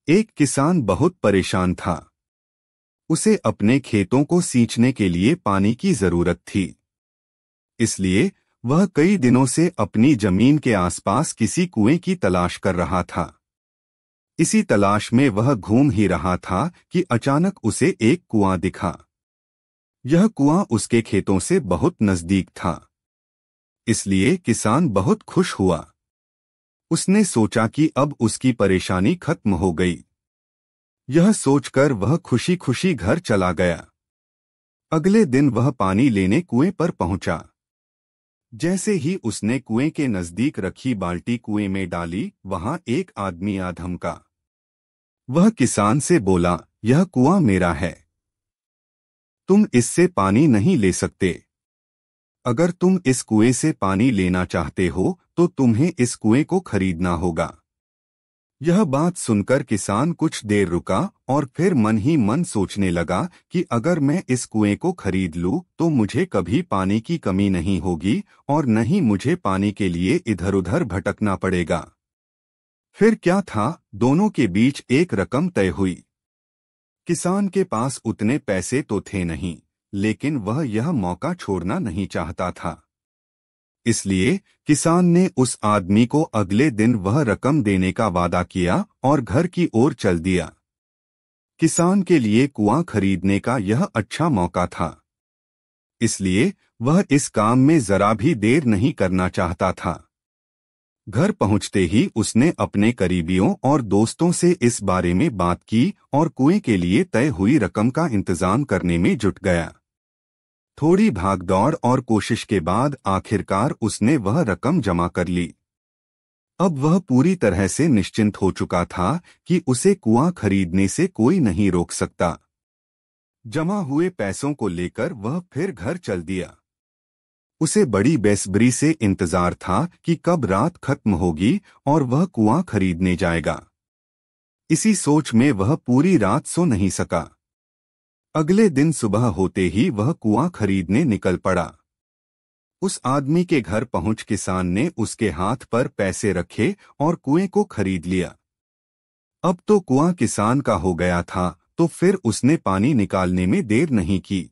एक किसान बहुत परेशान था। उसे अपने खेतों को सींचने के लिए पानी की जरूरत थी। इसलिए वह कई दिनों से अपनी जमीन के आसपास किसी कुएं की तलाश कर रहा था। इसी तलाश में वह घूम ही रहा था कि अचानक उसे एक कुआं दिखा। यह कुआं उसके खेतों से बहुत नजदीक था, इसलिए किसान बहुत खुश हुआ। उसने सोचा कि अब उसकी परेशानी खत्म हो गई। यह सोचकर वह खुशी खुशी घर चला गया। अगले दिन वह पानी लेने कुएं पर पहुंचा। जैसे ही उसने कुएं के नजदीक रखी बाल्टी कुएं में डाली, वहां एक आदमी आ धमका। वह किसान से बोला, यह कुआं मेरा है, तुम इससे पानी नहीं ले सकते। अगर तुम इस कुएं से पानी लेना चाहते हो तो तुम्हें इस कुएं को खरीदना होगा। यह बात सुनकर किसान कुछ देर रुका और फिर मन ही मन सोचने लगा कि अगर मैं इस कुएं को खरीद लूं तो मुझे कभी पानी की कमी नहीं होगी और न ही मुझे पानी के लिए इधर उधर भटकना पड़ेगा। फिर क्या था, दोनों के बीच एक रकम तय हुई। किसान के पास उतने पैसे तो थे नहीं, लेकिन वह यह मौका छोड़ना नहीं चाहता था। इसलिए किसान ने उस आदमी को अगले दिन वह रकम देने का वादा किया और घर की ओर चल दिया। किसान के लिए कुआं खरीदने का यह अच्छा मौका था, इसलिए वह इस काम में जरा भी देर नहीं करना चाहता था। घर पहुंचते ही उसने अपने करीबियों और दोस्तों से इस बारे में बात की और कुएं के लिए तय हुई रकम का इंतजाम करने में जुट गया। थोड़ी भागदौड़ और कोशिश के बाद आखिरकार उसने वह रकम जमा कर ली। अब वह पूरी तरह से निश्चिंत हो चुका था कि उसे कुआं खरीदने से कोई नहीं रोक सकता। जमा हुए पैसों को लेकर वह फिर घर चल दिया। उसे बड़ी बेसब्री से इंतजार था कि कब रात खत्म होगी और वह कुआं खरीदने जाएगा। इसी सोच में वह पूरी रात सो नहीं सका। अगले दिन सुबह होते ही वह कुआं खरीदने निकल पड़ा। उस आदमी के घर पहुंच किसान ने उसके हाथ पर पैसे रखे और कुएं को खरीद लिया। अब तो कुआं किसान का हो गया था, तो फिर उसने पानी निकालने में देर नहीं की।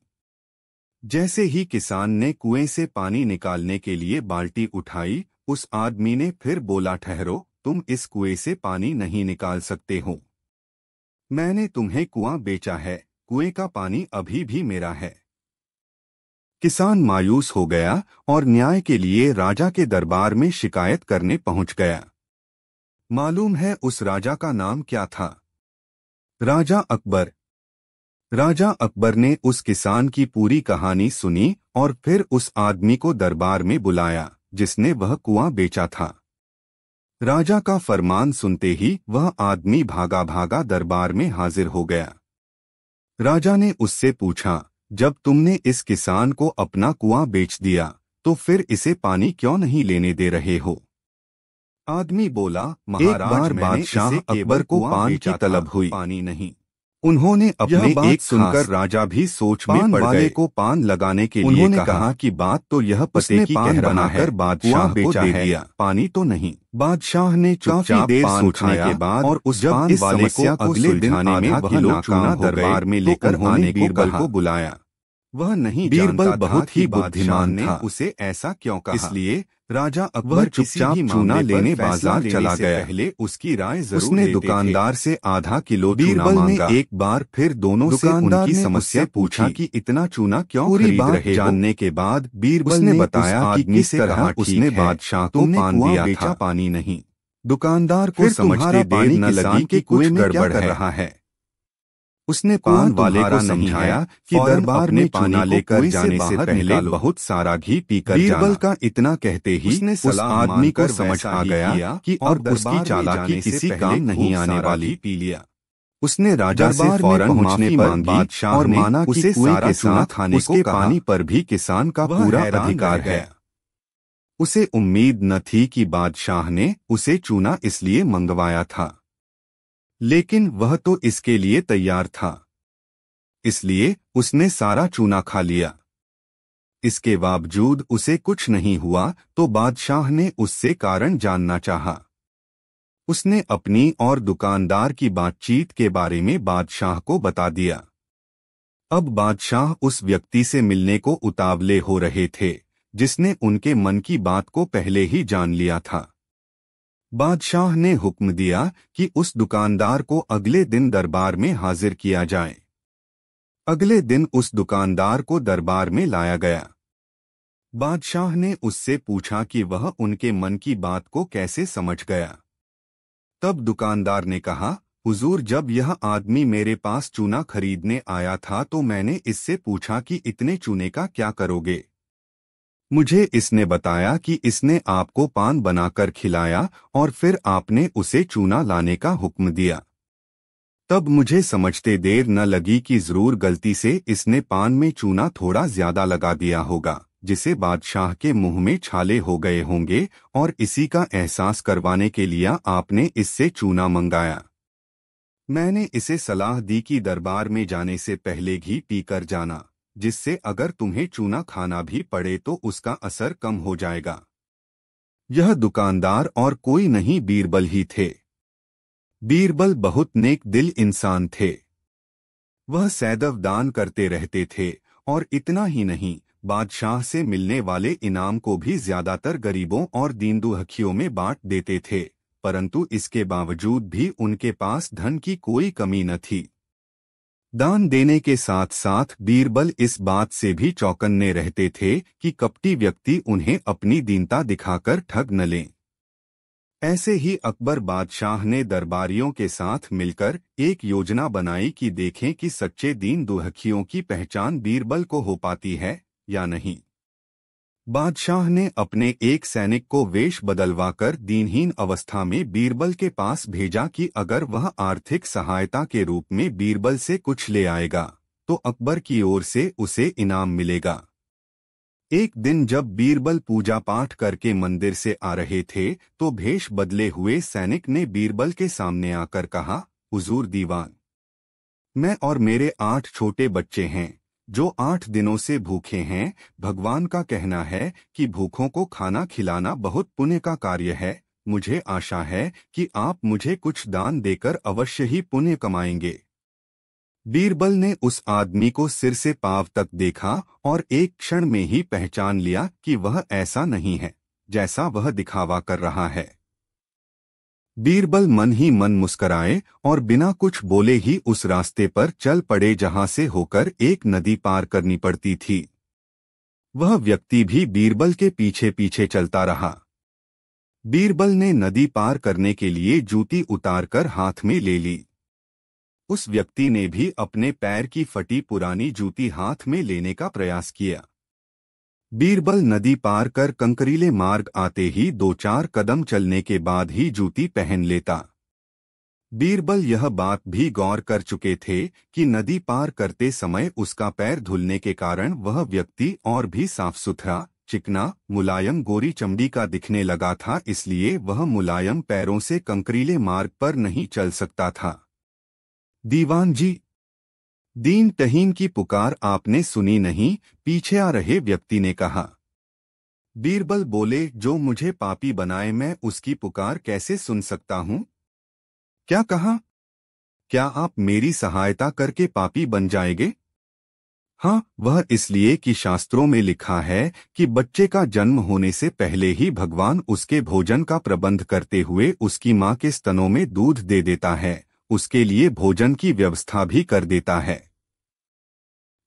जैसे ही किसान ने कुएं से पानी निकालने के लिए बाल्टी उठाई, उस आदमी ने फिर बोला, ठहरो, तुम इस कुएं से पानी नहीं निकाल सकते हो। मैंने तुम्हें कुआं बेचा है, कुएं का पानी अभी भी मेरा है। किसान मायूस हो गया और न्याय के लिए राजा के दरबार में शिकायत करने पहुंच गया। मालूम है उस राजा का नाम क्या था? राजा अकबर। राजा अकबर ने उस किसान की पूरी कहानी सुनी और फिर उस आदमी को दरबार में बुलाया जिसने वह कुआं बेचा था। राजा का फरमान सुनते ही वह आदमी भागा भागा दरबार में हाजिर हो गया। राजा ने उससे पूछा, जब तुमने इस किसान को अपना कुआं बेच दिया तो फिर इसे पानी क्यों नहीं लेने दे रहे हो? आदमी बोला, महाराज, एक बार बादशाह अकबर को पान की तलब हुई, पानी नहीं। उन्होंने अपने एक सुनकर राजा भी सोच में पड़ गए। को पान लगाने के लिए कहा कि बात तो यह पते की पान बनाकर बादशाह को दे दिया, पानी तो नहीं। बादशाह ने काफी देर सोचने के बाद और उस पान वाले को अगले दिन आधा किलो चूना दरबार में लेकर आने बीरबल को बुलाया। वह नहीं बीरबल बहुत ही बुद्धिमान था, उसे ऐसा क्यों कहा? इसलिए राजा अकबर चुपचाप चूना लेने बाजार चला गया। पहले उसकी राय जरूर उसने दुकानदार से आधा किलो चूना मांगा। एक बार फिर दोनों से उनकी समस्या पूछा कि इतना चूना क्यों खरीद रहे हो? जानने के बाद बीरबल ने बताया कि किस तरह उसने बादशाह को पान दिया था, पानी नहीं। दुकानदार को समझते देर न लगी कि कुछ गड़बड़ कर रहा है। उसने पान वाले को समझाया कि दरबार में पानी लेकर जाने से पहले बहुत सारा घी पीकर जाना। बीरबल का इतना कहते ही उस आदमी को समझ आ गया कि अब उसकी चालाकी किसी काम नहीं आने वाली। पी लिया। उसने राजा से फौरन माफी मांगी और माना कि उसे सारा चूना खाने को पानी पर भी किसान का पूरा अधिकार है। उसे उम्मीद न थी कि बादशाह ने उसे चूना इसलिए मंगवाया था, लेकिन वह तो इसके लिए तैयार था, इसलिए उसने सारा चूना खा लिया। इसके बावजूद उसे कुछ नहीं हुआ तो बादशाह ने उससे कारण जानना चाहा। उसने अपनी और दुकानदार की बातचीत के बारे में बादशाह को बता दिया। अब बादशाह उस व्यक्ति से मिलने को उतावले हो रहे थे जिसने उनके मन की बात को पहले ही जान लिया था। बादशाह ने हुक्म दिया कि उस दुकानदार को अगले दिन दरबार में हाजिर किया जाए। अगले दिन उस दुकानदार को दरबार में लाया गया। बादशाह ने उससे पूछा कि वह उनके मन की बात को कैसे समझ गया। तब दुकानदार ने कहा, हुजूर, जब यह आदमी मेरे पास चूना खरीदने आया था तो मैंने इससे पूछा कि इतने चूने का क्या करोगे। मुझे इसने बताया कि इसने आपको पान बनाकर खिलाया और फिर आपने उसे चूना लाने का हुक्म दिया। तब मुझे समझते देर न लगी कि जरूर गलती से इसने पान में चूना थोड़ा ज्यादा लगा दिया होगा, जिसे बादशाह के मुंह में छाले हो गए होंगे और इसी का एहसास करवाने के लिए आपने इससे चूना मंगाया। मैंने इसे सलाह दी कि दरबार में जाने से पहले घी पीकर जाना, जिससे अगर तुम्हें चूना खाना भी पड़े तो उसका असर कम हो जाएगा। यह दुकानदार और कोई नहीं बीरबल ही थे। बीरबल बहुत नेक दिल इंसान थे। वह सैदव दान करते रहते थे और इतना ही नहीं, बादशाह से मिलने वाले इनाम को भी ज्यादातर गरीबों और दीन दुखियों में बांट देते थे, परंतु इसके बावजूद भी उनके पास धन की कोई कमी न थी। दान देने के साथ साथ बीरबल इस बात से भी चौकन्ने रहते थे कि कपटी व्यक्ति उन्हें अपनी दीनता दिखाकर ठग न लें। ऐसे ही अकबर बादशाह ने दरबारियों के साथ मिलकर एक योजना बनाई कि देखें कि सच्चे दीन दुखियों की पहचान बीरबल को हो पाती है या नहीं। बादशाह ने अपने एक सैनिक को वेश बदलवाकर दीनहीन अवस्था में बीरबल के पास भेजा कि अगर वह आर्थिक सहायता के रूप में बीरबल से कुछ ले आएगा तो अकबर की ओर से उसे इनाम मिलेगा। एक दिन जब बीरबल पूजा पाठ करके मंदिर से आ रहे थे तो भेष बदले हुए सैनिक ने बीरबल के सामने आकर कहा, हुजूर दीवान, मैं और मेरे 8 छोटे बच्चे हैं जो 8 दिनों से भूखे हैं। भगवान का कहना है कि भूखों को खाना खिलाना बहुत पुण्य का कार्य है। मुझे आशा है कि आप मुझे कुछ दान देकर अवश्य ही पुण्य कमाएंगे। बीरबल ने उस आदमी को सिर से पांव तक देखा और एक क्षण में ही पहचान लिया कि वह ऐसा नहीं है जैसा वह दिखावा कर रहा है। बीरबल मन ही मन मुस्कराए और बिना कुछ बोले ही उस रास्ते पर चल पड़े जहां से होकर एक नदी पार करनी पड़ती थी। वह व्यक्ति भी बीरबल के पीछे पीछे चलता रहा। बीरबल ने नदी पार करने के लिए जूती उतारकर हाथ में ले ली। उस व्यक्ति ने भी अपने पैर की फटी पुरानी जूती हाथ में लेने का प्रयास किया। बीरबल नदी पार कर कंकरीले मार्ग आते ही 2-4 कदम चलने के बाद ही जूती पहन लेता। बीरबल यह बात भी गौर कर चुके थे कि नदी पार करते समय उसका पैर धुलने के कारण वह व्यक्ति और भी साफ सुथरा, चिकना, मुलायम गोरी चमड़ी का दिखने लगा था, इसलिए वह मुलायम पैरों से कंकरीले मार्ग पर नहीं चल सकता था। दीवान जी, दीन तहीन की पुकार आपने सुनी नहीं? पीछे आ रहे व्यक्ति ने कहा। बीरबल बोले, जो मुझे पापी बनाए मैं उसकी पुकार कैसे सुन सकता हूँ? क्या कहा? क्या आप मेरी सहायता करके पापी बन जाएंगे? हाँ, वह इसलिए कि शास्त्रों में लिखा है कि बच्चे का जन्म होने से पहले ही भगवान उसके भोजन का प्रबंध करते हुए उसकी माँ के स्तनों में दूध दे देता है, उसके लिए भोजन की व्यवस्था भी कर देता है।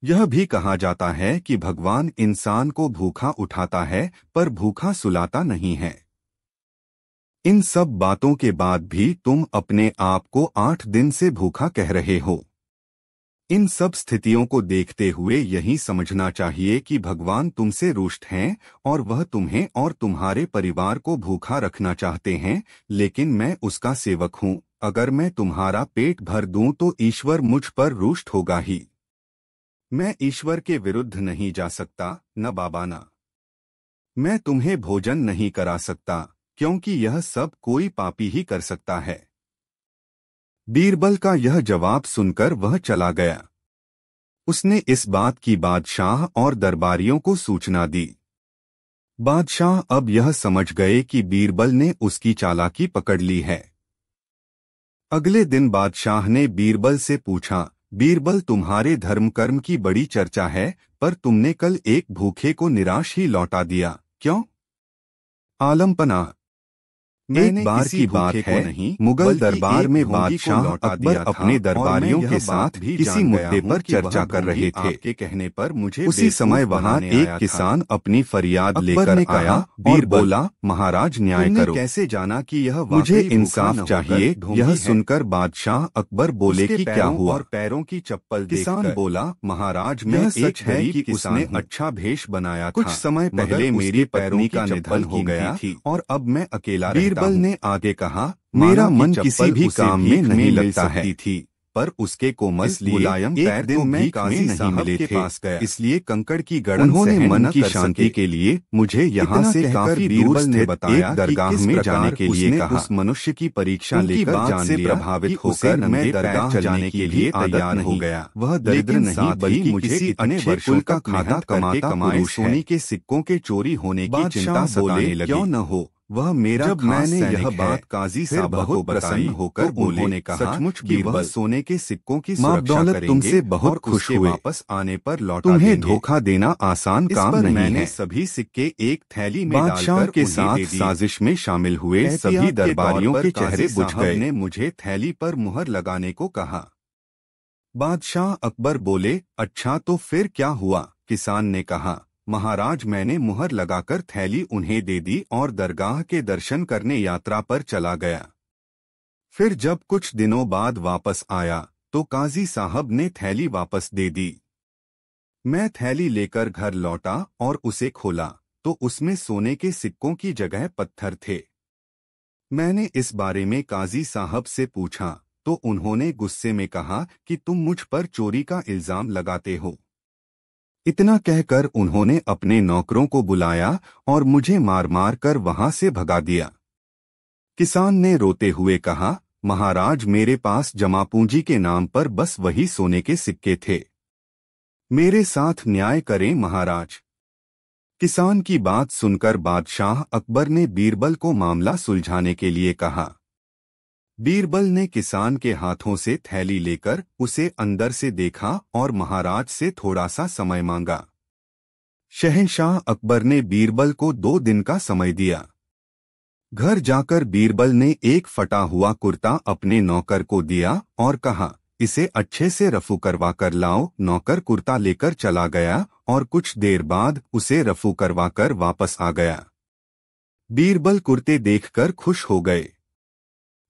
यह भी कहा जाता है कि भगवान इंसान को भूखा उठाता है पर भूखा सुलाता नहीं है। इन सब बातों के बाद भी तुम अपने आप को 8 दिन से भूखा कह रहे हो। इन सब स्थितियों को देखते हुए यही समझना चाहिए कि भगवान तुमसे रुष्ट हैं और वह तुम्हें और तुम्हारे परिवार को भूखा रखना चाहते हैं, लेकिन मैं उसका सेवक हूँ। अगर मैं तुम्हारा पेट भर दूं तो ईश्वर मुझ पर रुष्ट होगा ही। मैं ईश्वर के विरुद्ध नहीं जा सकता, न बाबा ना। मैं तुम्हें भोजन नहीं करा सकता क्योंकि यह सब कोई पापी ही कर सकता है। बीरबल का यह जवाब सुनकर वह चला गया। उसने इस बात की बादशाह और दरबारियों को सूचना दी। बादशाह अब यह समझ गए कि बीरबल ने उसकी चालाकी पकड़ ली है। अगले दिन बादशाह ने बीरबल से पूछा, बीरबल, तुम्हारे धर्म कर्म की बड़ी चर्चा है, पर तुमने कल एक भूखे को निराश ही लौटा दिया, क्यों? आलमपना, एक बार की बात है, नहीं, मुगल दरबार में बादशाह अकबर अपने दरबारियों के साथ किसी मुद्दे पर चर्चा कर रहे थे। के कहने पर मुझे उसी समय वहां एक किसान अपनी फरियाद लेकर आया और बोला, महाराज न्याय करो। कैसे जाना कि यह मुझे इंसाफ चाहिए? यह सुनकर बादशाह अकबर बोले कि क्या हुआ? और पैरों की चप्पल किसान बोला, महाराज, मैं सच है कि उसने अच्छा भेष बनाया, कुछ समय पहले मेरी पत्नी का निधन हो गया थी और अब मैं अकेला बीरबल ने आगे कहा, मेरा मन किसी भी काम में नहीं लगता है थी, पर उसके कोमल मुलायम पैर दिन में काजी नहीं मिले थे, पास गया, इसलिए कंकड़ की गड़न उन्होंने मन की शांति के लिए मुझे यहाँ से काफी दूर ने बताया दरगाह में जाने के लिए कहा। उस मनुष्य की परीक्षा लेकर जान से प्रभावित होकर मैं दरगाह जाने के लिए तैयार हो गया। वह दरिद्र नहीं बल्कि मुझे अन्य वर्षों का खाता कमाए सोने के सिक्कों के चोरी होने की चिंता सताने लगी। क्यों न हो, वह मेरा जब मैंने यह बात काजी साहब को प्रसन्न होकर उन्होंने कहा, सचमुच बीरबल सोने के सिक्कों की सुरक्षा करेंगे, तुमसे बहुत खुश हुए, वापस आने पर लौटा तुम्हें धोखा देना आसान काम नहीं है। सभी सिक्के एक थैली में बादशाह के साथ साजिश में शामिल हुए सभी दरबारियों के चेहरे बुझ गए। ने मुझे थैली पर मुहर लगाने को कहा। बादशाह अकबर बोले, अच्छा तो फिर क्या हुआ? किसान ने कहा, महाराज, मैंने मुहर लगाकर थैली उन्हें दे दी और दरगाह के दर्शन करने यात्रा पर चला गया। फिर जब कुछ दिनों बाद वापस आया तो काजी साहब ने थैली वापस दे दी। मैं थैली लेकर घर लौटा और उसे खोला तो उसमें सोने के सिक्कों की जगह पत्थर थे। मैंने इस बारे में काजी साहब से पूछा तो उन्होंने गुस्से में कहा कि तुम मुझ पर चोरी का इल्जाम लगाते हो। इतना कहकर उन्होंने अपने नौकरों को बुलाया और मुझे मार मार कर वहां से भगा दिया। किसान ने रोते हुए कहा, महाराज, मेरे पास जमा पूंजी के नाम पर बस वही सोने के सिक्के थे, मेरे साथ न्याय करें महाराज। किसान की बात सुनकर बादशाह अकबर ने बीरबल को मामला सुलझाने के लिए कहा। बीरबल ने किसान के हाथों से थैली लेकर उसे अंदर से देखा और महाराज से थोड़ा सा समय मांगा। शहंशाह अकबर ने बीरबल को 2 दिन का समय दिया। घर जाकर बीरबल ने एक फटा हुआ कुर्ता अपने नौकर को दिया और कहा, इसे अच्छे से रफू करवा कर लाओ। नौकर कुर्ता लेकर चला गया और कुछ देर बाद उसे रफू करवा कर वापस आ गया। बीरबल कुर्ते देखकर खुश हो गए।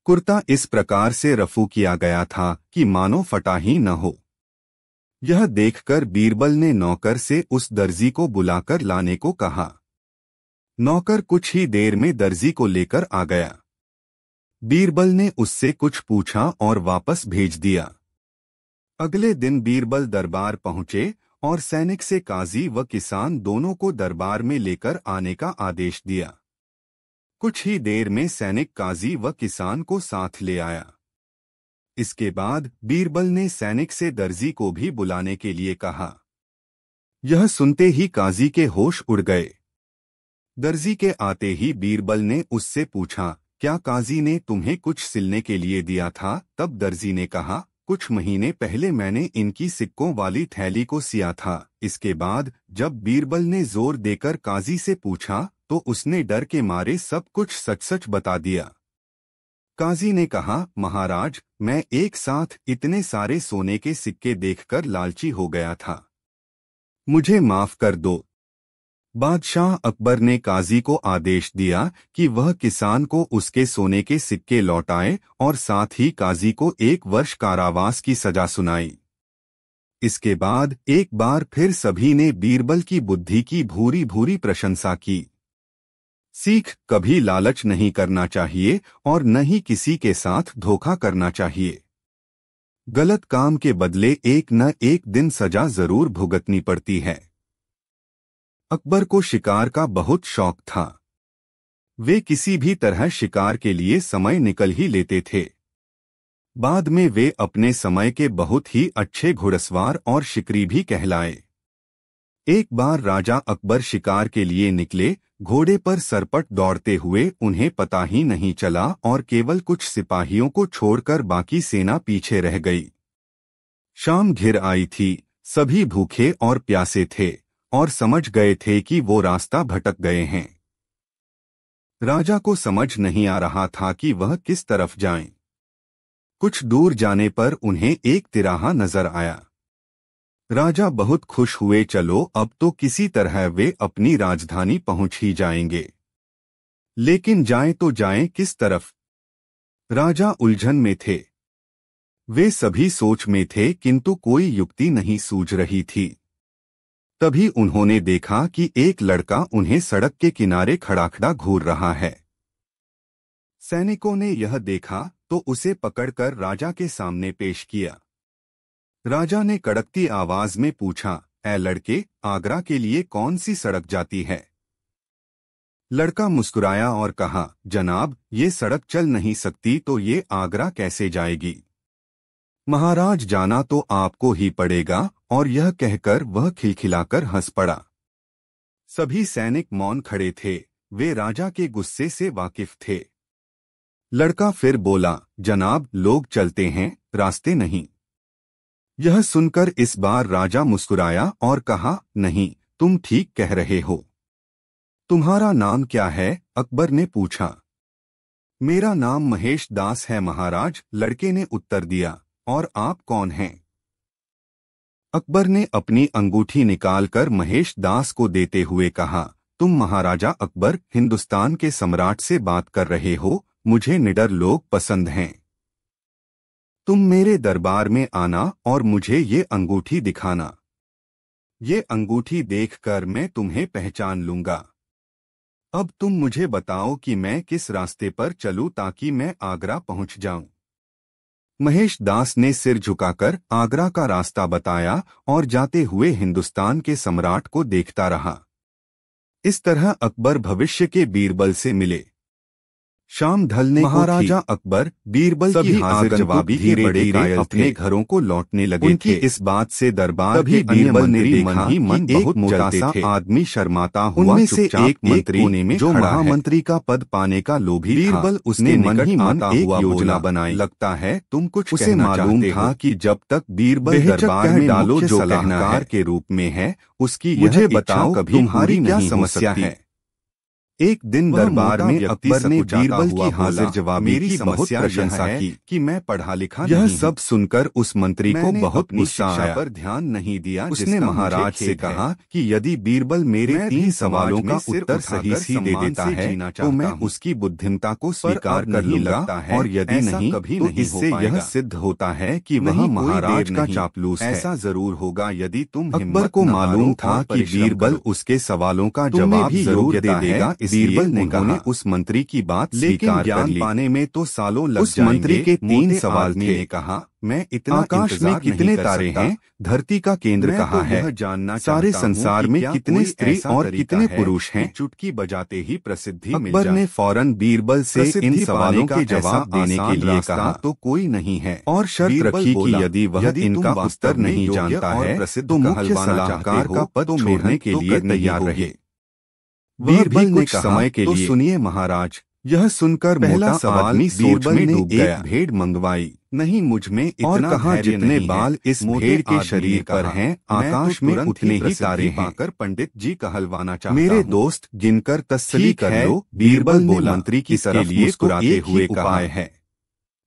कुर्ता इस प्रकार से रफू किया गया था कि मानो फटा ही न हो। यह देखकर बीरबल ने नौकर से उस दर्जी को बुलाकर लाने को कहा। नौकर कुछ ही देर में दर्जी को लेकर आ गया। बीरबल ने उससे कुछ पूछा और वापस भेज दिया। अगले दिन बीरबल दरबार पहुंचे और सैनिक से काजी व किसान दोनों को दरबार में लेकर आने का आदेश दिया। कुछ ही देर में सैनिक काजी व किसान को साथ ले आया। इसके बाद बीरबल ने सैनिक से दर्जी को भी बुलाने के लिए कहा। यह सुनते ही काजी के होश उड़ गए। दर्जी के आते ही बीरबल ने उससे पूछा, क्या काजी ने तुम्हें कुछ सिलने के लिए दिया था? तब दर्जी ने कहा, कुछ महीने पहले मैंने इनकी सिक्कों वाली थैली को सिया था। इसके बाद जब बीरबल ने जोर देकर काजी से पूछा तो उसने डर के मारे सब कुछ सच सच बता दिया। काजी ने कहा, महाराज, मैं एक साथ इतने सारे सोने के सिक्के देखकर लालची हो गया था, मुझे माफ कर दो। बादशाह अकबर ने काजी को आदेश दिया कि वह किसान को उसके सोने के सिक्के लौटाए और साथ ही काजी को 1 वर्ष कारावास की सजा सुनाई। इसके बाद एक बार फिर सभी ने बीरबल की बुद्धि की भूरी भूरी प्रशंसा की। सीख, कभी लालच नहीं करना चाहिए और न ही किसी के साथ धोखा करना चाहिए। गलत काम के बदले एक न एक दिन सजा जरूर भुगतनी पड़ती है। अकबर को शिकार का बहुत शौक था। वे किसी भी तरह शिकार के लिए समय निकल ही लेते थे। बाद में वे अपने समय के बहुत ही अच्छे घुड़सवार और शिकारी भी कहलाए। एक बार राजा अकबर शिकार के लिए निकले। घोड़े पर सरपट दौड़ते हुए उन्हें पता ही नहीं चला और केवल कुछ सिपाहियों को छोड़कर बाकी सेना पीछे रह गई। शाम घिर आई थी। सभी भूखे और प्यासे थे और समझ गए थे कि वो रास्ता भटक गए हैं। राजा को समझ नहीं आ रहा था कि वह किस तरफ जाएं। कुछ दूर जाने पर उन्हें एक तिराहा नजर आया। राजा बहुत खुश हुए। चलो अब तो किसी तरह वे अपनी राजधानी पहुंच ही जाएंगे, लेकिन जाएं तो जाएं किस तरफ? राजा उलझन में थे। वे सभी सोच में थे किंतु कोई युक्ति नहीं सूझ रही थी। तभी उन्होंने देखा कि एक लड़का उन्हें सड़क के किनारे खड़ाखड़ा घूर रहा है। सैनिकों ने यह देखा तो उसे पकड़कर राजा के सामने पेश किया। राजा ने कड़कती आवाज में पूछा, ऐ लड़के, आगरा के लिए कौन सी सड़क जाती है? लड़का मुस्कुराया और कहा, जनाब, ये सड़क चल नहीं सकती तो ये आगरा कैसे जाएगी? महाराज, जाना तो आपको ही पड़ेगा। और यह कहकर वह खिलखिलाकर हंस पड़ा। सभी सैनिक मौन खड़े थे। वे राजा के गुस्से से वाकिफ थे। लड़का फिर बोला, जनाब, लोग चलते हैं, रास्ते नहीं। यह सुनकर इस बार राजा मुस्कुराया और कहा, नहीं, तुम ठीक कह रहे हो। तुम्हारा नाम क्या है? अकबर ने पूछा। मेरा नाम महेश दास है महाराज, लड़के ने उत्तर दिया। और आप कौन हैं? अकबर ने अपनी अंगूठी निकालकर महेश दास को देते हुए कहा, तुम महाराजा अकबर, हिंदुस्तान के सम्राट से बात कर रहे हो। मुझे निडर लोग पसंद हैं। तुम मेरे दरबार में आना और मुझे ये अंगूठी दिखाना। ये अंगूठी देखकर मैं तुम्हें पहचान लूंगा। अब तुम मुझे बताओ कि मैं किस रास्ते पर चलूं ताकि मैं आगरा पहुंच जाऊं। महेश दास ने सिर झुकाकर आगरा का रास्ता बताया और जाते हुए हिंदुस्तान के सम्राट को देखता रहा। इस तरह अकबर भविष्य के बीरबल से मिले। शाम ढलने महाराजा अकबर बीरबल की हाजिर जवाबी धीरे धीरे अपने घरों को लौटने लगे। उनकी इस बात से दरबार के बीरबल ने देखा कि एक मोटा सा आदमी शर्माता हुआ से एक मंत्री ने जो महामंत्री का पद पाने का लोभी बीरबल उसने मन ही मन एक योजना बनाई। लगता है तुम कुछ उसे मालूम था कि जब तक बीरबल दरबार में डालो जो सलाहकार के रूप में है, उसकी मुझे बताओ कभी तुम्हारी क्या समस्या है? एक दिन दरबार में अकबर ने बीरबल की हाजिर जवाबी की समस्या प्रशंसा की कि मैं पढ़ा लिखा नहीं। यह सब सुनकर उस मंत्री को बहुत गुस्सा आया, पर ध्यान नहीं दिया। उसने महाराज से कहा कि यदि बीरबल मेरे 3 सवालों का उत्तर सही दे देता है तो मैं उसकी बुद्धिमत्ता को स्वीकार कर लूंगा, और यदि नहीं तो इससे यह सिद्ध होता है कि वह महाराज का चापलूस है। ऐसा जरूर होगा यदि तुम। अकबर को मालूम था कि बीरबल उसके सवालों का जवाब जरूर दे देगा। बीरबल ने कहा, उस मंत्री की बात स्वीकार कर ली। पाने में तो सालों लग जाएंगे। उस मंत्री के 3 सवाल थे। ने कहा, मैं इतना आकाश में कितने तारे हैं? धरती का केंद्र कहाँ है? जानना सारे संसार में कितने स्त्री और कितने पुरुष हैं? चुटकी बजाते ही प्रसिद्धि मिल जाए। अकबर ने फौरन बीरबल से इन सवालों के जवाब देने के लिए कहा तो कोई नहीं है, और शर्त रखी कि यदि वह इनका उत्तर नहीं जानता है तो मुख्य सलाहकार का पद छोड़ने के लिए तैयार रहे। बीरबल ने कहा, समय के लिए सुनिए महाराज। यह सुनकर पहला सवाल बीरबल ने एक भेड़ मंगवाई। नहीं, मुझ में इतना और कहा जितने बाल इस भेड़ के शरीर पर हैं, आकाश में उतने ही तारे पाकर पंडित जी कहलवाना चाहता हूं। मेरे दोस्त, गिनकर तसल्ली कर लो। बीरबल बोला, मंत्री की तरफ मुस्कुराते हुए कहा है।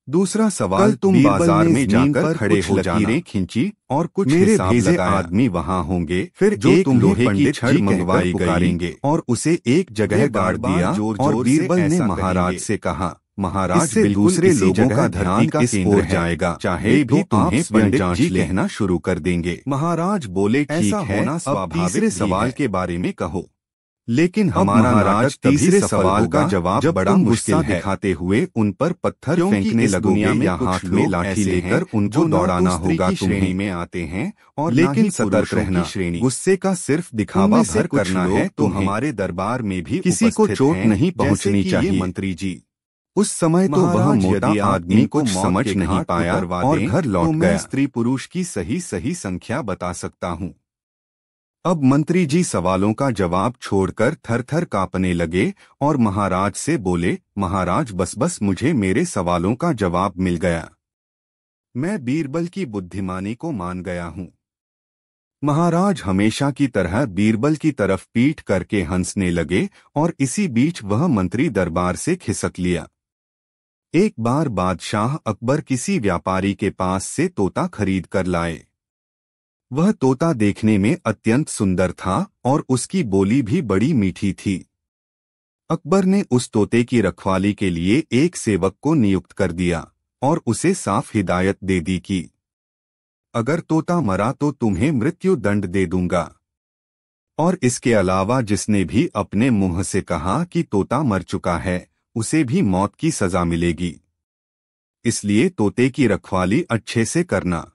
दूसरा सवाल, तुम बाजार में जाकर खड़े हो लकीरें खींची और कुछ मेरे भेजे आदमी वहां होंगे, फिर जो तुम लोहे की छड़ मंगवाई गई और उसे एक जगह गाड़ दिया। और बीरबल ने महाराज से कहा, महाराज से दूसरे लोगों का ध्यान इस ओर जाएगा, चाहे भी तुम्हें पंडित जी कहना शुरू कर देंगे। महाराज बोले, ठीक है, अब तीसरे सवाल के बारे में कहो। लेकिन हमारा महाराज तीसरे सवाल का जवाब बड़ा मुश्किल दिखाते हुए उन पर पत्थर फेंकने लगोगे या हाथ में लाठी लेकर उनको दौड़ाना होगा। श्रेणी में आते हैं और लेकिन सतर्क रहना। श्रेणी गुस्से का सिर्फ दिखावा भर करना है तो हमारे दरबार में भी किसी को चोट नहीं पहुंचनी चाहिए। मंत्री जी, उस समय तो वह मोटा आदमी कुछ समझ नहीं पाया और घर लौट गया। स्त्री पुरुष की सही संख्या बता सकता हूँ। अब मंत्री जी सवालों का जवाब छोड़कर थर-थर कांपने लगे और महाराज से बोले, महाराज बस मुझे मेरे सवालों का जवाब मिल गया। मैं बीरबल की बुद्धिमानी को मान गया हूँ। महाराज हमेशा की तरह बीरबल की तरफ पीठ करके हंसने लगे और इसी बीच वह मंत्री दरबार से खिसक लिया। एक बार बादशाह अकबर किसी व्यापारी के पास से तोता खरीद कर लाए। वह तोता देखने में अत्यंत सुंदर था और उसकी बोली भी बड़ी मीठी थी। अकबर ने उस तोते की रखवाली के लिए एक सेवक को नियुक्त कर दिया और उसे साफ हिदायत दे दी कि अगर तोता मरा तो तुम्हें मृत्यु दंड दे दूंगा, और इसके अलावा जिसने भी अपने मुंह से कहा कि तोता मर चुका है उसे भी मौत की सजा मिलेगी। इसलिए तोते की रखवाली अच्छे से करना।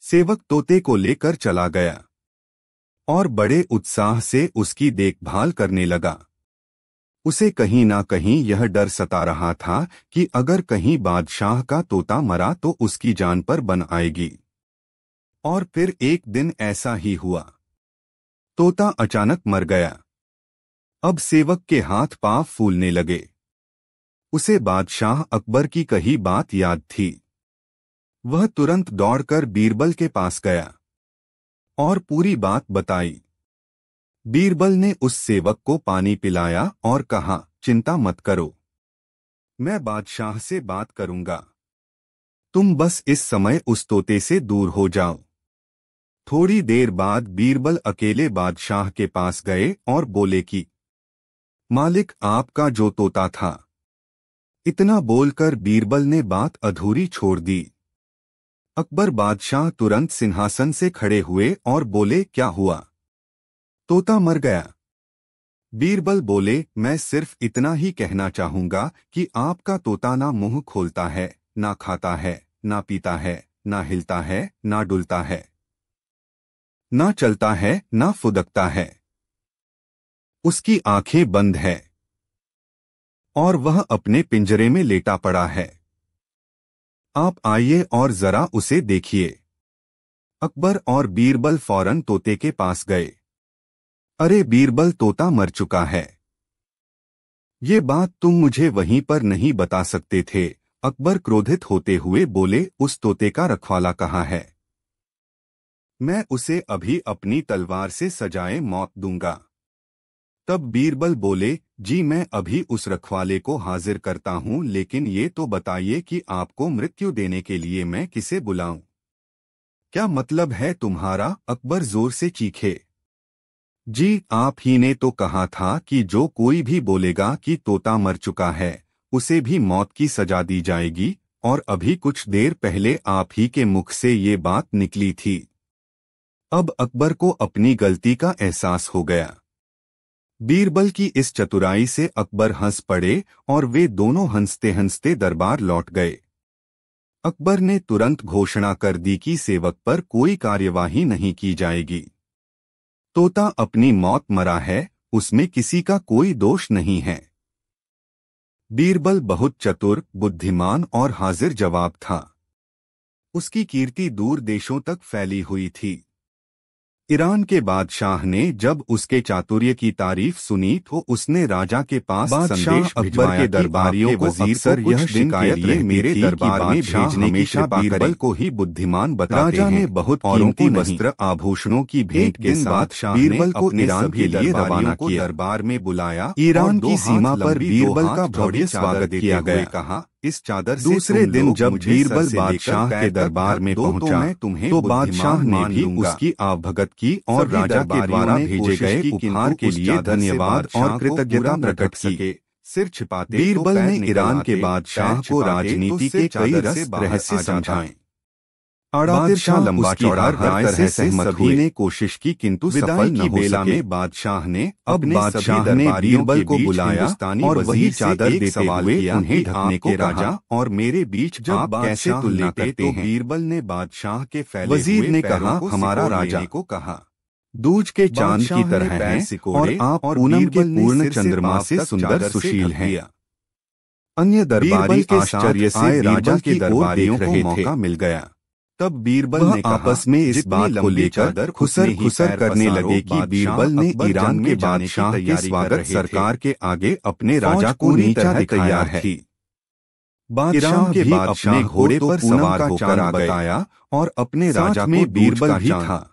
सेवक तोते को लेकर चला गया और बड़े उत्साह से उसकी देखभाल करने लगा। उसे कहीं ना कहीं यह डर सता रहा था कि अगर कहीं बादशाह का तोता मरा तो उसकी जान पर बन आएगी। और फिर एक दिन ऐसा ही हुआ। तोता अचानक मर गया। अब सेवक के हाथ पांव फूलने लगे। उसे बादशाह अकबर की कही बात याद थी। वह तुरंत दौड़कर बीरबल के पास गया और पूरी बात बताई। बीरबल ने उस सेवक को पानी पिलाया और कहा, चिंता मत करो, मैं बादशाह से बात करूंगा। तुम बस इस समय उस तोते से दूर हो जाओ। थोड़ी देर बाद बीरबल अकेले बादशाह के पास गए और बोले कि मालिक, आपका जो तोता था। इतना बोलकर बीरबल ने बात अधूरी छोड़ दी। अकबर बादशाह तुरंत सिंहासन से खड़े हुए और बोले, क्या हुआ? तोता मर गया। बीरबल बोले, मैं सिर्फ इतना ही कहना चाहूंगा कि आपका तोता ना मुंह खोलता है, ना खाता है, ना पीता है, ना हिलता है, ना डुलता है, ना चलता है, ना फुदकता है। उसकी आंखें बंद है और वह अपने पिंजरे में लेटा पड़ा है। आप आइए और जरा उसे देखिए। अकबर और बीरबल फौरन तोते के पास गए। अरे बीरबल, तोता मर चुका है। ये बात तुम मुझे वहीं पर नहीं बता सकते थे? अकबर क्रोधित होते हुए बोले, उस तोते का रखवाला कहाँ है? मैं उसे अभी अपनी तलवार से सजाए मौत दूंगा। तब बीरबल बोले, जी मैं अभी उस रखवाले को हाजिर करता हूं, लेकिन ये तो बताइए कि आपको मृत्यु देने के लिए मैं किसे बुलाऊं? क्या मतलब है तुम्हारा? अकबर जोर से चीखे। जी, आप ही ने तो कहा था कि जो कोई भी बोलेगा कि तोता मर चुका है उसे भी मौत की सजा दी जाएगी, और अभी कुछ देर पहले आप ही के मुख से ये बात निकली थी। अब अकबर को अपनी गलती का एहसास हो गया। बीरबल की इस चतुराई से अकबर हंस पड़े और वे दोनों हंसते हंसते दरबार लौट गए। अकबर ने तुरंत घोषणा कर दी कि सेवक पर कोई कार्यवाही नहीं की जाएगी। तोता अपनी मौत मरा है, उसमें किसी का कोई दोष नहीं है। बीरबल बहुत चतुर, बुद्धिमान और हाजिर जवाब था। उसकी कीर्ति दूर देशों तक फैली हुई थी। ईरान के बादशाह ने जब उसके चातुर्य की तारीफ सुनी तो उसने राजा के पास संदेश अकबर के दरबारियों को अक्सर यह शिकायत रही मेरे दरबार में भेजने की कृपा बीरबल को ही बुद्धिमान बताते हैं। राजा ने बहुत कीमती वस्त्र आभूषणों की भेंट के साथ बीरबल को ईरान के लिए रवाना किया। दरबार में बुलाया। ईरान की सीमा पर बीरबल का भव्य स्वागत किया गया। कहा, इस चादर से दूसरे दिन जब बीरबल बादशाह के दरबार में पहुंचा तो बादशाह ने भी उसकी आवभगत की और राजा के द्वारा भेजे गए उपहार के लिए धन्यवाद और कृतज्ञता प्रकट की। सिर छिपाते बीरबल ने ईरान के बादशाह को राजनीति के कई रहस्य समझाए। बादशाह लंबा चौड़ा राय से सहमत हुए। ने कोशिश की किंतु सफल न हो सके। बादशाह ने बादशाह ने बीरबल को बुलाया और वही चादर देते हुए उन्हें ढकने के राजा और मेरे बीच जब आप कैसे तुलना करते हैं? बीरबल ने बादशाह के फैले वजीर ने कहा, हमारा राजा को कहा दूज के चांद की तरह हैं और आप पूनम के पूर्ण चंद्रमा से सुंदर सुशील हैं। अन्य दरबारी आश्चर्य से राजा के दरबारियों को मौका मिल गया। तब बीरबल ने आपस में इस बात को लेकर खुसर खुसर करने लगे कि बीरबल ने ईरान के बादशाह के स्वागत सरकार के आगे अपने राजा को नीचा दिखाया है। बादशाह के अपने घोड़े पर सवार होकर बताया और अपने राजा को बीरबल भी था।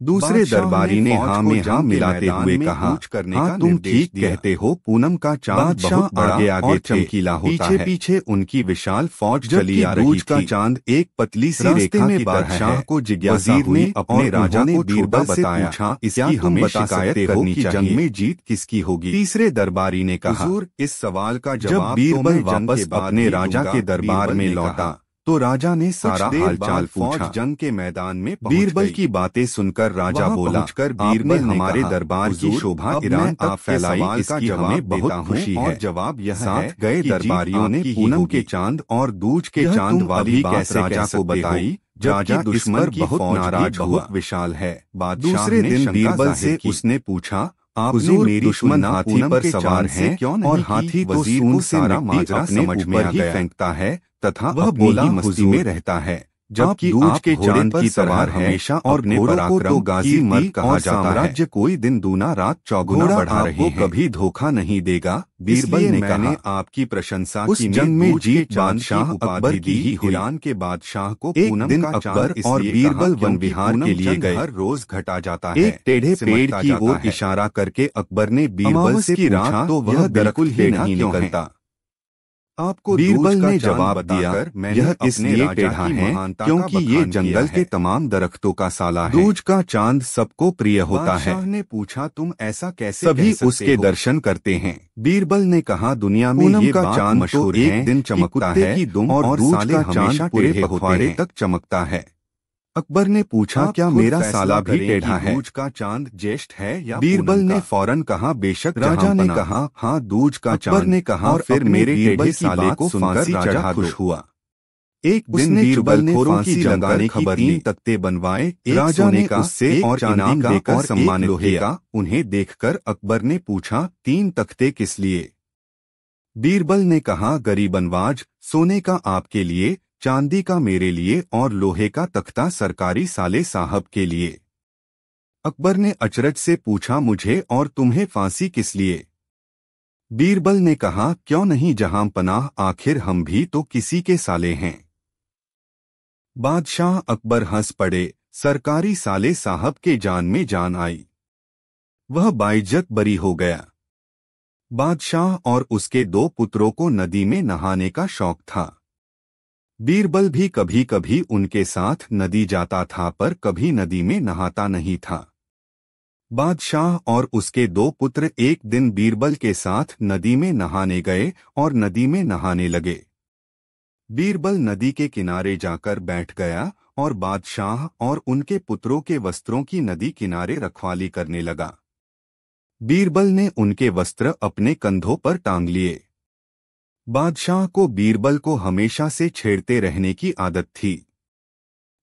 दूसरे दरबारी ने हाँ में हाँ मिलाते हुए कहा, हाँ तुम ठीक कहते हो, पूनम का चांद बहुत आगे आगे चमकीला होता है। पीछे पीछे उनकी विशाल फौज चली आ रही थी। का चांद एक पतली सी रेखा में बादशाह को जिज्ञासा हुई। अपने राजा ने बीरबल से पूछा, इसकी हमें शिकायत करनी चाहिए, जंग में जीत किसकी होगी? तीसरे दरबारी ने कहा, इस सवाल का जवाब बीरबल वापस अपने राजा के दरबार में लौटा तो राजा ने सारा हालचाल पूछा। जंग के मैदान में बीरबल की बातें सुनकर राजा बोला, बीरबल हमारे दरबार की शोभा ईरान तक फैलाई, इसकी हमें बहुत खुशी है। जवाब यह साथ गए दरबारियों ने पूनम के चांद और दूज के चांद वाली बात राजा को बताई। राजा दुश्मन की बहुत नाराज हुआ, विशाल है। दूसरे दिन बीरबल से उसने पूछा, आपने मेरी दुश्मन हाथी पर सवार हैं और हाथी वजीर को सारा माजरा समझ में आ गया फेंकता है तथा वह बोला मस्ती में रहता है, जबकि दूज के चांद की तरह हमेशा और पराक्रम गाजी मर्द कहा जाता है। कोई दिन दूना रात चौगुना बढ़ा रहे हैं, कभी धोखा नहीं देगा। बीरबल ने मैंने आपकी प्रशंसा की। जंग में जीत बादशाह अकबर की ही ईरान के बादशाह को एक दिन अकबर और बीरबल वन विहार के लिए गए। हर रोज घटा जाता है। एक टेढ़े पेड़ की ओर इशारा करके अकबर ने बीरबल से पूछा, तो वह बिल्कुल ही नहीं निकलता। आपको बीरबल ने जवाब दिया, यह इसलिए टेढ़ा है क्योंकि ये जंगल के तमाम दरख्तों का साला है। दूज का चांद सबको प्रिय होता है। ने पूछा, तुम ऐसा कैसे? सभी उसके दर्शन करते हैं। बीरबल ने कहा, दुनिया में ये का चांद मशहूर है, एक दिन चमकता है और दूज का चांद पूरे पखवाड़े तक चमकता है। अकबर ने पूछा, क्या मेरा साला भी टेढ़ा है? दूज का चांद ज्येष्ठ है या? बीरबल ने फौरन कहा, बेशक। राजा ने कहा, हाँ दूज का चांद। अकबर ने कहा, और फिर मेरे टेढ़े साले को फांसी चढ़ा खुश हुआ। एक दिन बीरबल ने फांसी लगाने की 3 तख्ते बनवाए। राजा ने उससे और इनाम देकर सम्मानित किया। उन्हें देखकर अकबर ने पूछा, 3 तख्ते किस लिए? बीरबल ने कहा, गरीबनवाज, सोने का आपके लिए, चांदी का मेरे लिए और लोहे का तख्ता सरकारी साले साहब के लिए। अकबर ने अचरज से पूछा, मुझे और तुम्हें फांसी किस लिए? बीरबल ने कहा, क्यों नहीं जहां पनाह, आखिर हम भी तो किसी के साले हैं। बादशाह अकबर हंस पड़े। सरकारी साले साहब के जान में जान आई। वह बाइज्जत बरी हो गया। बादशाह और उसके 2 पुत्रों को नदी में नहाने का शौक था। बीरबल भी कभी कभी उनके साथ नदी जाता था, पर कभी नदी में नहाता नहीं था। बादशाह और उसके 2 पुत्र एक दिन बीरबल के साथ नदी में नहाने गए और नदी में नहाने लगे। बीरबल नदी के किनारे जाकर बैठ गया और बादशाह और उनके पुत्रों के वस्त्रों की नदी किनारे रखवाली करने लगा। बीरबल ने उनके वस्त्र अपने कंधों पर टांग लिए। बादशाह को बीरबल को हमेशा से छेड़ते रहने की आदत थी।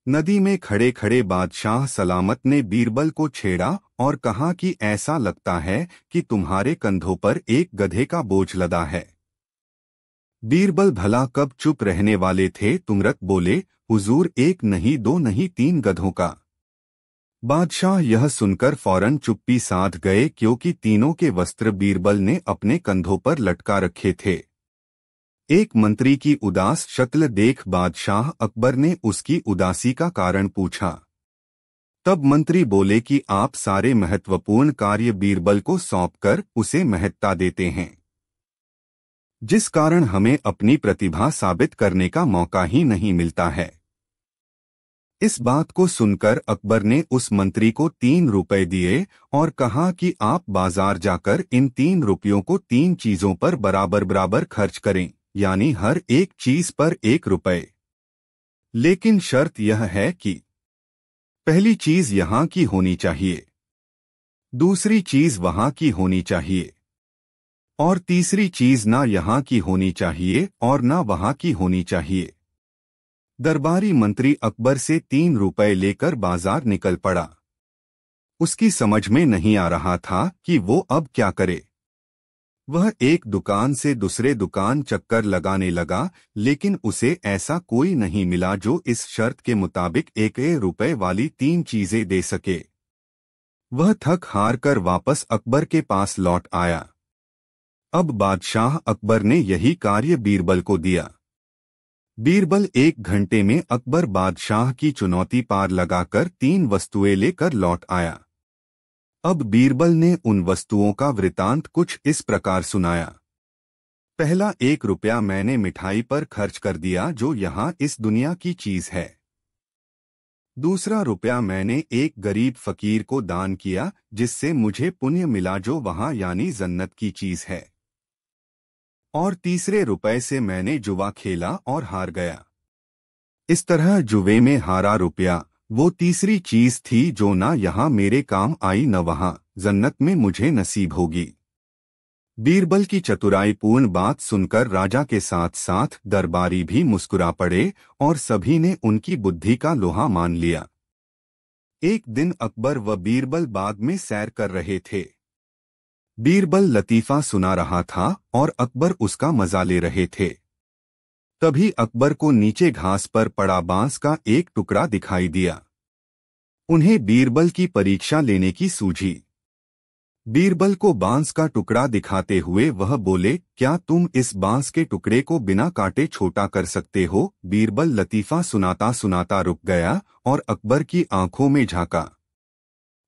नदी में खड़े खड़े बादशाह सलामत ने बीरबल को छेड़ा और कहा कि ऐसा लगता है कि तुम्हारे कंधों पर एक गधे का बोझ लदा है। बीरबल भला कब चुप रहने वाले थे, तुरंत बोले, हुजूर, 1 नहीं 2 नहीं 3 गधों का। बादशाह यह सुनकर फौरन चुप्पी साध गए, क्योंकि तीनों के वस्त्र बीरबल ने अपने कंधों पर लटका रखे थे। एक मंत्री की उदास शक्ल देख बादशाह अकबर ने उसकी उदासी का कारण पूछा। तब मंत्री बोले कि आप सारे महत्वपूर्ण कार्य बीरबल को सौंपकर उसे महत्ता देते हैं, जिस कारण हमें अपनी प्रतिभा साबित करने का मौका ही नहीं मिलता है। इस बात को सुनकर अकबर ने उस मंत्री को 3 रुपए दिए और कहा कि आप बाजार जाकर इन 3 रुपयों को 3 चीजों पर बराबर बराबर खर्च करें, यानी हर एक चीज पर 1 रुपए। लेकिन शर्त यह है कि पहली चीज यहां की होनी चाहिए, दूसरी चीज वहां की होनी चाहिए और तीसरी चीज ना यहां की होनी चाहिए और ना वहां की होनी चाहिए। दरबारी मंत्री अकबर से 3 रुपए लेकर बाजार निकल पड़ा। उसकी समझ में नहीं आ रहा था कि वो अब क्या करे। वह एक दुकान से दूसरे दुकान चक्कर लगाने लगा, लेकिन उसे ऐसा कोई नहीं मिला जो इस शर्त के मुताबिक 1 रुपए वाली 3 चीजें दे सके। वह थक हार कर वापस अकबर के पास लौट आया। अब बादशाह अकबर ने यही कार्य बीरबल को दिया। बीरबल 1 घंटे में अकबर बादशाह की चुनौती पार लगाकर 3 वस्तुएं लेकर लौट आया। अब बीरबल ने उन वस्तुओं का वृतांत कुछ इस प्रकार सुनाया। पहला 1 रुपया मैंने मिठाई पर खर्च कर दिया जो यहाँ इस दुनिया की चीज है। दूसरा रुपया मैंने एक गरीब फकीर को दान किया जिससे मुझे पुण्य मिला जो वहाँ यानी जन्नत की चीज है। और तीसरे रुपए से मैंने जुआ खेला और हार गया। इस तरह जुए में हारा रुपया वो तीसरी चीज थी जो ना यहाँ मेरे काम आई न वहाँ जन्नत में मुझे नसीब होगी। बीरबल की चतुराईपूर्ण बात सुनकर राजा के साथ साथ दरबारी भी मुस्कुरा पड़े और सभी ने उनकी बुद्धि का लोहा मान लिया। एक दिन अकबर व बीरबल बाग में सैर कर रहे थे। बीरबल लतीफा सुना रहा था और अकबर उसका मजा ले रहे थे। तभी अकबर को नीचे घास पर पड़ा बांस का एक टुकड़ा दिखाई दिया। उन्हें बीरबल की परीक्षा लेने की सूझी। बीरबल को बांस का टुकड़ा दिखाते हुए वह बोले, क्या तुम इस बांस के टुकड़े को बिना काटे छोटा कर सकते हो? बीरबल लतीफा सुनाता सुनाता रुक गया और अकबर की आंखों में झांका।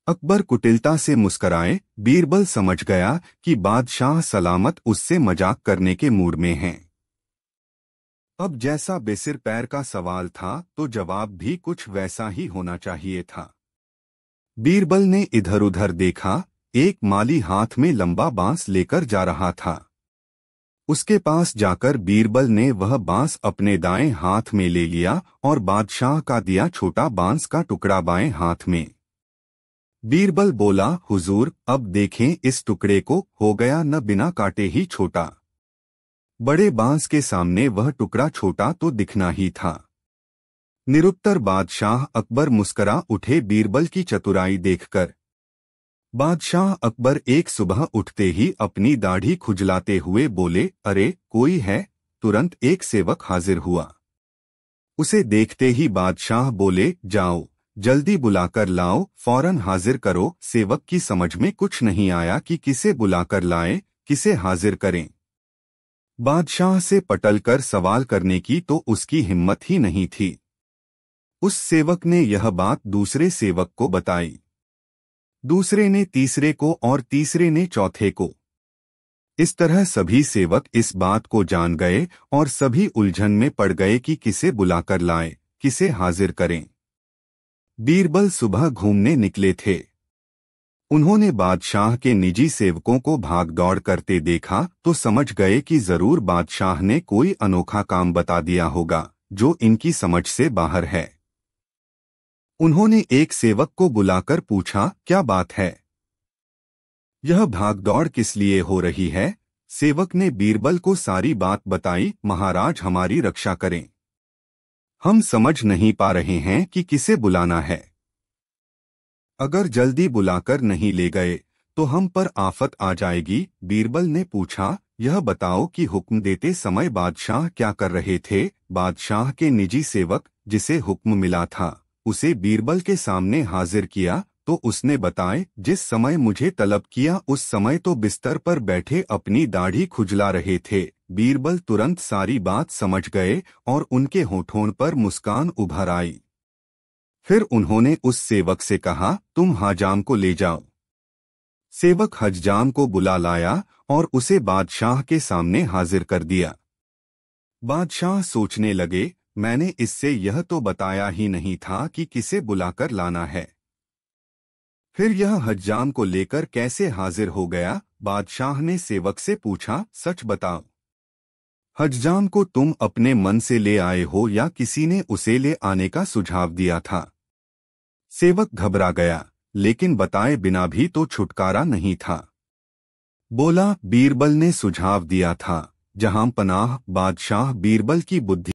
अकबर कुटिलता से मुस्कराए। बीरबल समझ गया कि बादशाह सलामत उससे मजाक करने के मूड में हैं। अब जैसा बेसिर पैर का सवाल था तो जवाब भी कुछ वैसा ही होना चाहिए था। बीरबल ने इधर उधर देखा। एक माली हाथ में लंबा बांस लेकर जा रहा था। उसके पास जाकर बीरबल ने वह बांस अपने दाएं हाथ में ले लिया और बादशाह का दिया छोटा बांस का टुकड़ा बाएं हाथ में। बीरबल बोला, हुजूर अब देखें इस टुकड़े को, हो गया न बिना काटे ही छोटा। बड़े बांस के सामने वह टुकड़ा छोटा तो दिखना ही था। निरुत्तर बादशाह अकबर मुस्करा उठे बीरबल की चतुराई देखकर। बादशाह अकबर एक सुबह उठते ही अपनी दाढ़ी खुजलाते हुए बोले, अरे कोई है? तुरंत एक सेवक हाजिर हुआ। उसे देखते ही बादशाह बोले, जाओ जल्दी बुलाकर लाओ, फौरन हाजिर करो। सेवक की समझ में कुछ नहीं आया कि किसे बुलाकर लाए, किसे हाजिर करें। बादशाह से पटलकर सवाल करने की तो उसकी हिम्मत ही नहीं थी। उस सेवक ने यह बात दूसरे सेवक को बताई। दूसरे ने तीसरे को और तीसरे ने चौथे को। इस तरह सभी सेवक इस बात को जान गए और सभी उलझन में पड़ गए कि किसे बुलाकर लाएं, किसे हाजिर करें। बीरबल सुबह घूमने निकले थे। उन्होंने बादशाह के निजी सेवकों को भाग दौड़ करते देखा तो समझ गए कि जरूर बादशाह ने कोई अनोखा काम बता दिया होगा जो इनकी समझ से बाहर है। उन्होंने एक सेवक को बुलाकर पूछा, क्या बात है? यह भागदौड़ किस लिए हो रही है? सेवक ने बीरबल को सारी बात बताई। महाराज हमारी रक्षा करें, हम समझ नहीं पा रहे हैं कि किसे बुलाना है। अगर जल्दी बुलाकर नहीं ले गए तो हम पर आफत आ जाएगी। बीरबल ने पूछा, यह बताओ कि हुक्म देते समय बादशाह क्या कर रहे थे? बादशाह के निजी सेवक जिसे हुक्म मिला था उसे बीरबल के सामने हाजिर किया तो उसने बताए, जिस समय मुझे तलब किया उस समय तो बिस्तर पर बैठे अपनी दाढ़ी खुजला रहे थे। बीरबल तुरंत सारी बात समझ गए और उनके होठों पर मुस्कान उभर आई। फिर उन्होंने उस सेवक से कहा, तुम हजाम को ले जाओ। सेवक हजाम को बुला लाया और उसे बादशाह के सामने हाजिर कर दिया। बादशाह सोचने लगे, मैंने इससे यह तो बताया ही नहीं था कि किसे बुलाकर लाना है, फिर यह हजाम को लेकर कैसे हाजिर हो गया? बादशाह ने सेवक से पूछा, सच बताओ, हजाम को तुम अपने मन से ले आए हो या किसी ने उसे ले आने का सुझाव दिया था? सेवक घबरा गया, लेकिन बताए बिना भी तो छुटकारा नहीं था। बोला, बीरबल ने सुझाव दिया था। जहां पनाह बादशाह बीरबल की बुद्धि